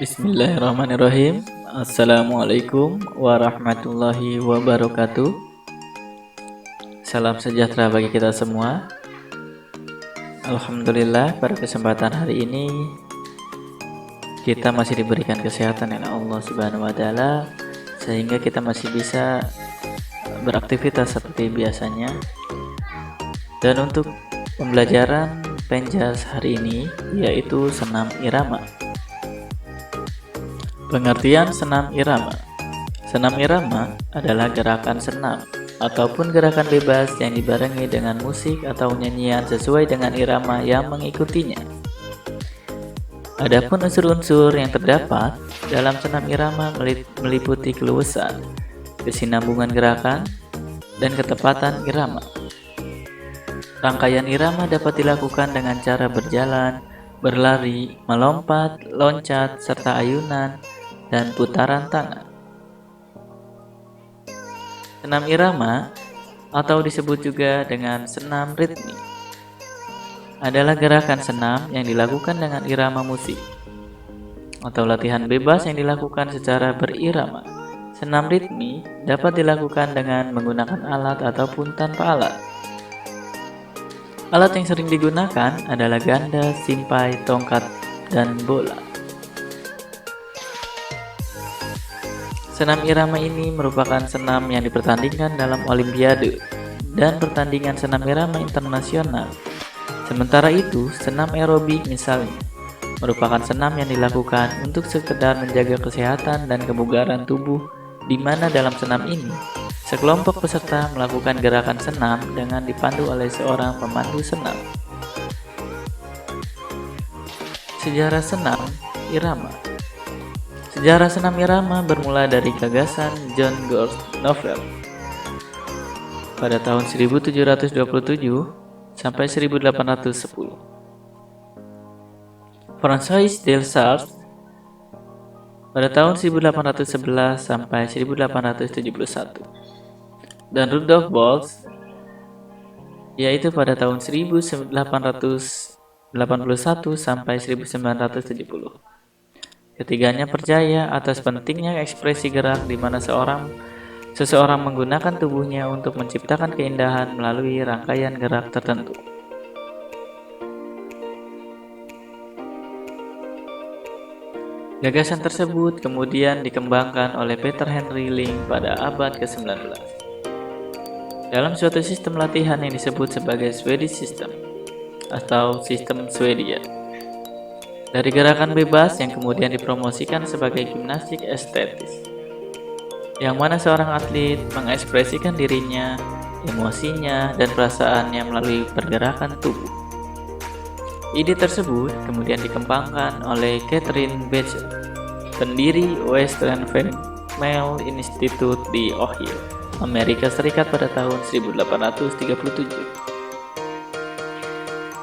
Bismillahirrahmanirrahim. Assalamualaikum warahmatullahi wabarakatuh. Salam sejahtera bagi kita semua. Alhamdulillah, pada kesempatan hari ini kita masih diberikan kesehatan oleh Allah Subhanahu wa taala sehingga kita masih bisa beraktivitas seperti biasanya. Dan untuk pembelajaran Penjas hari ini yaitu senam irama. Pengertian senam irama. Senam irama adalah gerakan senam ataupun gerakan bebas yang dibarengi dengan musik atau nyanyian sesuai dengan irama yang mengikutinya. Adapun unsur-unsur yang terdapat dalam senam irama meliputi keluasan, kesinambungan gerakan, dan ketepatan irama. Rangkaian irama dapat dilakukan dengan cara berjalan, berlari, melompat, loncat, serta ayunan dan putaran tangan. Senam irama atau disebut juga dengan senam ritmik adalah gerakan senam yang dilakukan dengan irama musik atau latihan bebas yang dilakukan secara berirama. Senam ritmik dapat dilakukan dengan menggunakan alat ataupun tanpa alat. Alat yang sering digunakan adalah ganda, simpai, tongkat, dan bola. Senam irama ini merupakan senam yang dipertandingkan dalam olimpiade dan pertandingan senam irama internasional. Sementara itu, senam aerobik misalnya merupakan senam yang dilakukan untuk sekedar menjaga kesehatan dan kebugaran tubuh, di mana dalam senam ini sekelompok peserta melakukan gerakan senam dengan dipandu oleh seorang pemandu senam. Sejarah senam irama. Sejarah senam irama bermula dari gagasan John George Novel pada tahun 1727 sampai 1810. Francois Delsarte pada tahun 1811 sampai 1871. Dan Rudolf Boltz yaitu pada tahun 1881 sampai 1970. Ketiganya percaya atas pentingnya ekspresi gerak di mana seseorang menggunakan tubuhnya untuk menciptakan keindahan melalui rangkaian gerak tertentu. Gagasan tersebut kemudian dikembangkan oleh Peter Henry Ling pada abad ke-19 dalam suatu sistem latihan yang disebut sebagai Swedish System atau sistem Swedia. Dari gerakan bebas yang kemudian dipromosikan sebagai gimnastik estetis, yang mana seorang atlet mengekspresikan dirinya, emosinya, dan perasaannya melalui pergerakan tubuh. Ide tersebut kemudian dikembangkan oleh Catherine Becher, pendiri Western Female Institute di Ohio, Amerika Serikat pada tahun 1837.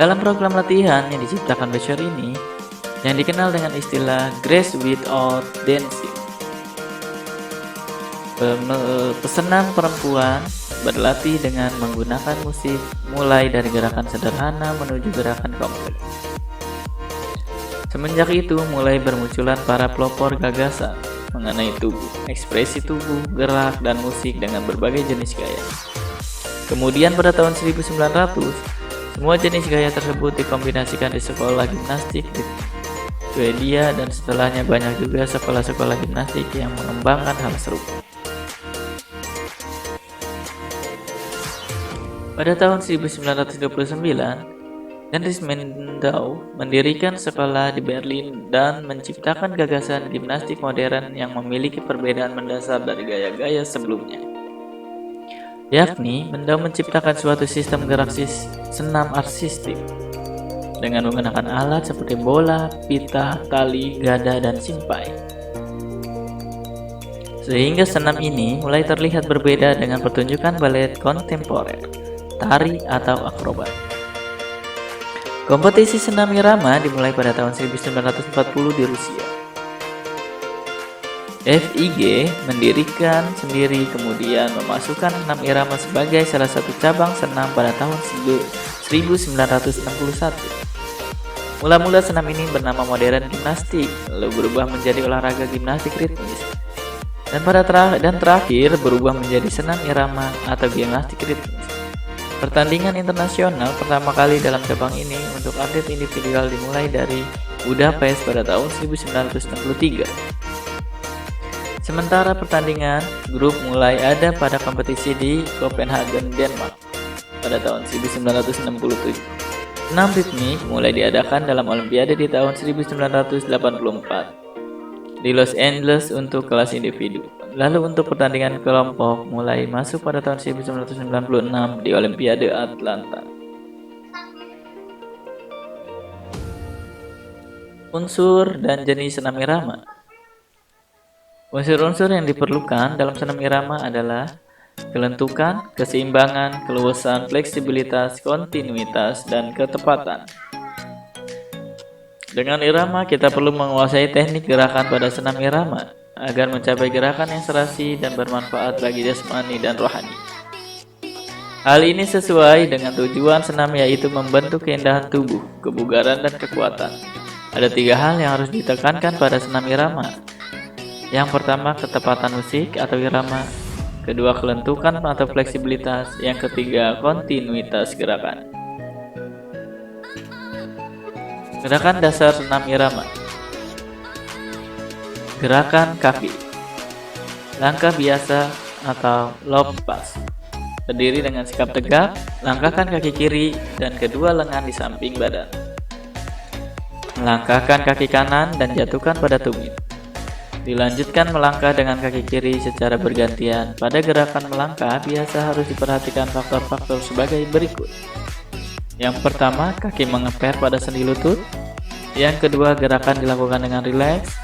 Dalam program latihan yang diciptakan Becher ini, yang dikenal dengan istilah Grace Without Dancing, pesenam perempuan berlatih dengan menggunakan musik mulai dari gerakan sederhana menuju gerakan kompleks. Semenjak itu mulai bermunculan para pelopor gagasan mengenai tubuh, ekspresi tubuh, gerak, dan musik dengan berbagai jenis gaya. Kemudian pada tahun 1900, semua jenis gaya tersebut dikombinasikan di sekolah gimnastik di Swedia, dan setelahnya banyak juga sekolah-sekolah gimnastik yang mengembangkan hal serupa. Pada tahun 1929, Heinrich Mendau mendirikan sekolah di Berlin dan menciptakan gagasan gimnastik modern yang memiliki perbedaan mendasar dari gaya-gaya sebelumnya. Yakni, Mendau menciptakan suatu sistem gerak senam artistik dengan menggunakan alat seperti bola, pita, tali, gada, dan simpai. Sehingga senam ini mulai terlihat berbeda dengan pertunjukan balet kontemporer, tari, atau akrobat. Kompetisi senam irama dimulai pada tahun 1940 di Rusia. FIG mendirikan sendiri kemudian memasukkan senam irama sebagai salah satu cabang senam pada tahun 1961. Mula-mula senam ini bernama modern gimnastik, lalu berubah menjadi olahraga gimnastik ritmis, dan terakhir berubah menjadi senam irama atau gimnastik ritmis. Pertandingan internasional pertama kali dalam cabang ini untuk atlet individual dimulai dari Budapest pada tahun 1963. Sementara pertandingan grup mulai ada pada kompetisi di Copenhagen, Denmark pada tahun 1967. Senam ritmik mulai diadakan dalam Olimpiade di tahun 1984 di Los Angeles untuk kelas individu. Lalu untuk pertandingan kelompok mulai masuk pada tahun 1996 di Olimpiade Atlanta. Unsur dan jenis senam irama. Unsur-unsur yang diperlukan dalam senam irama adalah kelentukan, keseimbangan, keluasan, fleksibilitas, kontinuitas, dan ketepatan. Dengan irama, kita perlu menguasai teknik gerakan pada senam irama agar mencapai gerakan yang serasi dan bermanfaat bagi jasmani dan rohani. Hal ini sesuai dengan tujuan senam, yaitu membentuk keindahan tubuh, kebugaran, dan kekuatan. Ada 3 hal yang harus ditekankan pada senam irama. Yang pertama, ketepatan musik atau irama. Kedua, kelentukan atau fleksibilitas. Yang ketiga, kontinuitas gerakan. Gerakan dasar senam irama. Gerakan kaki. Langkah biasa atau low pass. Berdiri dengan sikap tegak, langkahkan kaki kiri dan kedua lengan di samping badan. Melangkahkan kaki kanan dan jatuhkan pada tumit. Dilanjutkan melangkah dengan kaki kiri secara bergantian. Pada gerakan melangkah, biasa harus diperhatikan faktor-faktor sebagai berikut. Yang pertama, kaki mengeper pada sendi lutut. Yang kedua, gerakan dilakukan dengan rileks.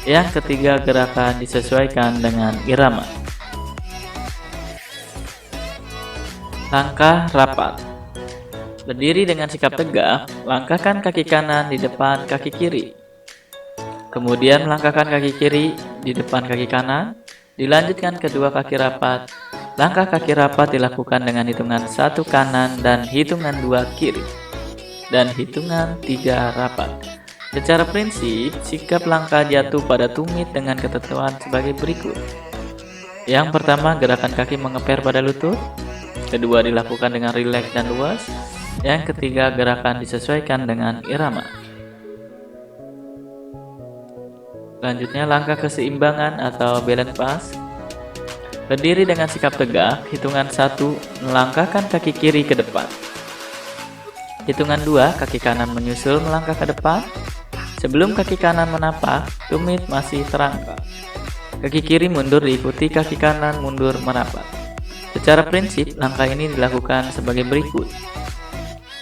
Yang ketiga, gerakan disesuaikan dengan irama. Langkah rapat. Berdiri dengan sikap tegak, langkahkan kaki kanan di depan kaki kiri. Kemudian melangkahkan kaki kiri di depan kaki kanan, dilanjutkan kedua kaki rapat. Langkah kaki rapat dilakukan dengan hitungan 1 kanan dan hitungan 2 kiri, dan hitungan 3 rapat. Secara prinsip, sikap langkah jatuh pada tumit dengan ketentuan sebagai berikut. Yang pertama, gerakan kaki mengeper pada lutut. Kedua, dilakukan dengan rileks dan luas. Yang ketiga, gerakan disesuaikan dengan irama. Selanjutnya, langkah keseimbangan atau balance pass. Berdiri dengan sikap tegak, hitungan 1, melangkahkan kaki kiri ke depan. Hitungan 2, kaki kanan menyusul melangkah ke depan. Sebelum kaki kanan menapak, tumit masih terangkat. Kaki kiri mundur diikuti kaki kanan mundur merapat. Secara prinsip, langkah ini dilakukan sebagai berikut.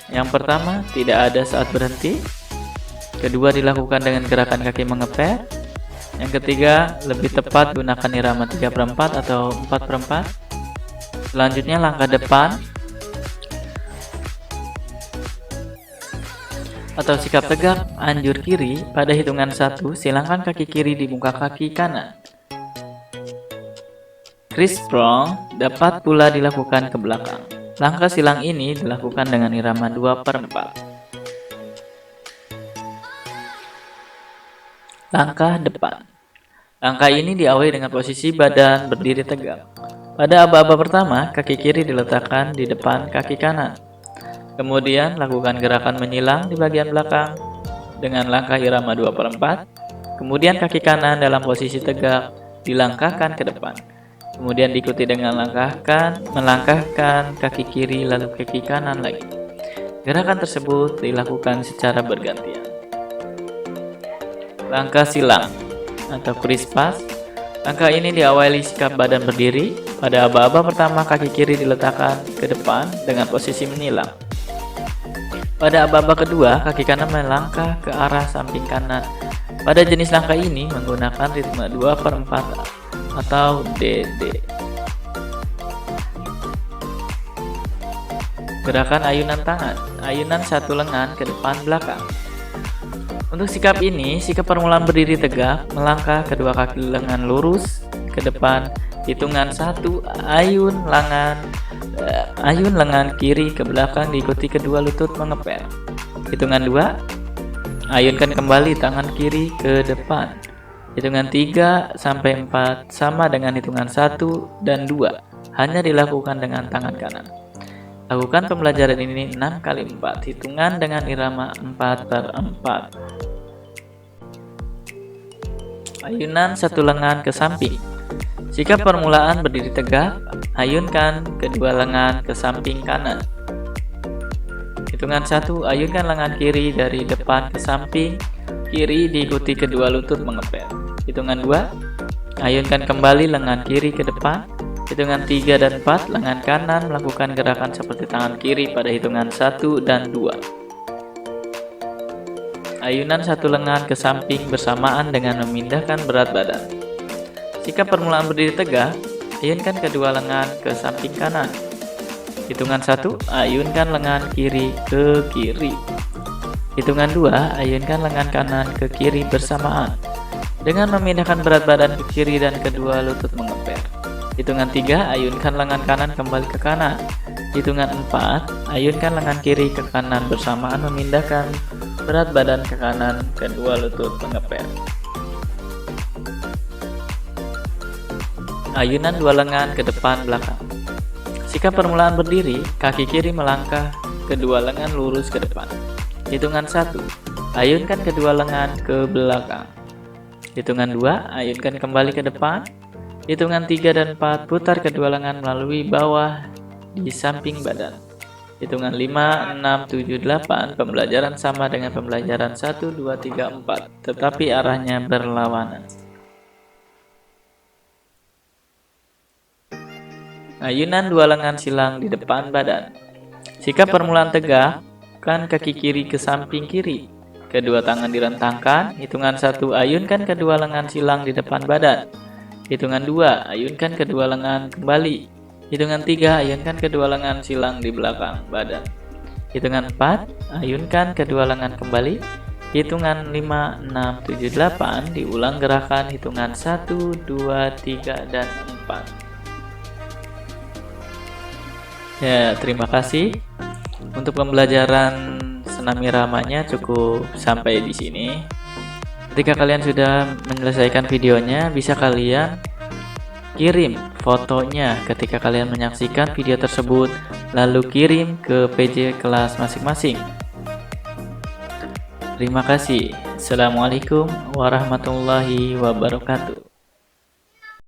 Yang pertama, tidak ada saat berhenti. Kedua, dilakukan dengan gerakan kaki mengeper. Yang ketiga, lebih tepat gunakan irama 3/4 atau 4/4. Selanjutnya, langkah depan atau sikap tegak anjur kiri. Pada hitungan 1, silangkan kaki kiri di muka kaki kanan. Crisscross dapat pula dilakukan ke belakang. Langkah silang ini dilakukan dengan irama 2/4. Langkah depan. Langkah ini diawali dengan posisi badan berdiri tegak. Pada aba-aba pertama, kaki kiri diletakkan di depan kaki kanan. Kemudian lakukan gerakan menyilang di bagian belakang dengan langkah irama 2/4. Kemudian kaki kanan dalam posisi tegak dilangkahkan ke depan. Kemudian diikuti dengan melangkahkan kaki kiri lalu kaki kanan lagi. Gerakan tersebut dilakukan secara bergantian. Langkah silang atau crisscross. Langkah ini diawali sikap badan berdiri. Pada aba-aba pertama, kaki kiri diletakkan ke depan dengan posisi menyilang. Pada aba-aba kedua, kaki kanan melangkah ke arah samping kanan. Pada jenis langkah ini menggunakan ritme 2/4 atau DD. Gerakan ayunan tangan. Ayunan satu lengan ke depan belakang. Untuk sikap ini, sikap permulaan berdiri tegak, melangkah kedua kaki lengan lurus ke depan. Hitungan 1, ayun lengan kiri ke belakang diikuti kedua lutut mengeper. Hitungan 2, ayunkan kembali tangan kiri ke depan. Hitungan 3 sampai 4 sama dengan hitungan 1 dan 2, hanya dilakukan dengan tangan kanan. Lakukan pembelajaran ini 6 kali 4, hitungan dengan irama 4/4. Ayunan satu lengan ke samping. Jika permulaan berdiri tegak, ayunkan kedua lengan ke samping kanan. Hitungan 1, ayunkan lengan kiri dari depan ke samping kiri diikuti kedua lutut mengepel. Hitungan 2, ayunkan kembali lengan kiri ke depan. Hitungan 3 dan 4, lengan kanan melakukan gerakan seperti tangan kiri pada hitungan 1 dan 2. Ayunan satu lengan ke samping bersamaan dengan memindahkan berat badan. Jika permulaan berdiri tegak, ayunkan kedua lengan ke samping kanan. Hitungan 1, ayunkan lengan kiri ke kiri. Hitungan 2, ayunkan lengan kanan ke kiri bersamaan dengan memindahkan berat badan ke kiri dan kedua lutut mengepel. Hitungan 3, ayunkan lengan kanan kembali ke kanan. Hitungan 4, ayunkan lengan kiri ke kanan bersamaan memindahkan berat badan ke kanan, kedua lutut mengepel. Ayunan dua lengan ke depan belakang. Jika permulaan berdiri, kaki kiri melangkah, kedua lengan lurus ke depan. Hitungan 1, ayunkan kedua lengan ke belakang. Hitungan 2, ayunkan kembali ke depan. Hitungan 3 dan 4, putar kedua lengan melalui bawah di samping badan. Hitungan 5, 6, 7, 8, pembelajaran sama dengan pembelajaran 1, 2, 3, 4, tetapi arahnya berlawanan. Ayunan dua lengan silang di depan badan. Jika permulaan tegak, ayunkan kaki kiri ke samping kiri. Kedua tangan direntangkan. Hitungan 1, ayunkan kedua lengan silang di depan badan. Hitungan 2, ayunkan kedua lengan kembali. Hitungan 3, ayunkan kedua lengan silang di belakang badan. Hitungan 4, ayunkan kedua lengan kembali. Hitungan 5, 6, 7, 8, diulang gerakan hitungan 1, 2, 3, dan 4. Ya, terima kasih. Untuk pembelajaran senam iramanya cukup sampai di sini. Ketika kalian sudah menyelesaikan videonya, bisa kalian kirim fotonya ketika kalian menyaksikan video tersebut, lalu kirim ke PJ kelas masing-masing. Terima kasih. Assalamualaikum warahmatullahi wabarakatuh.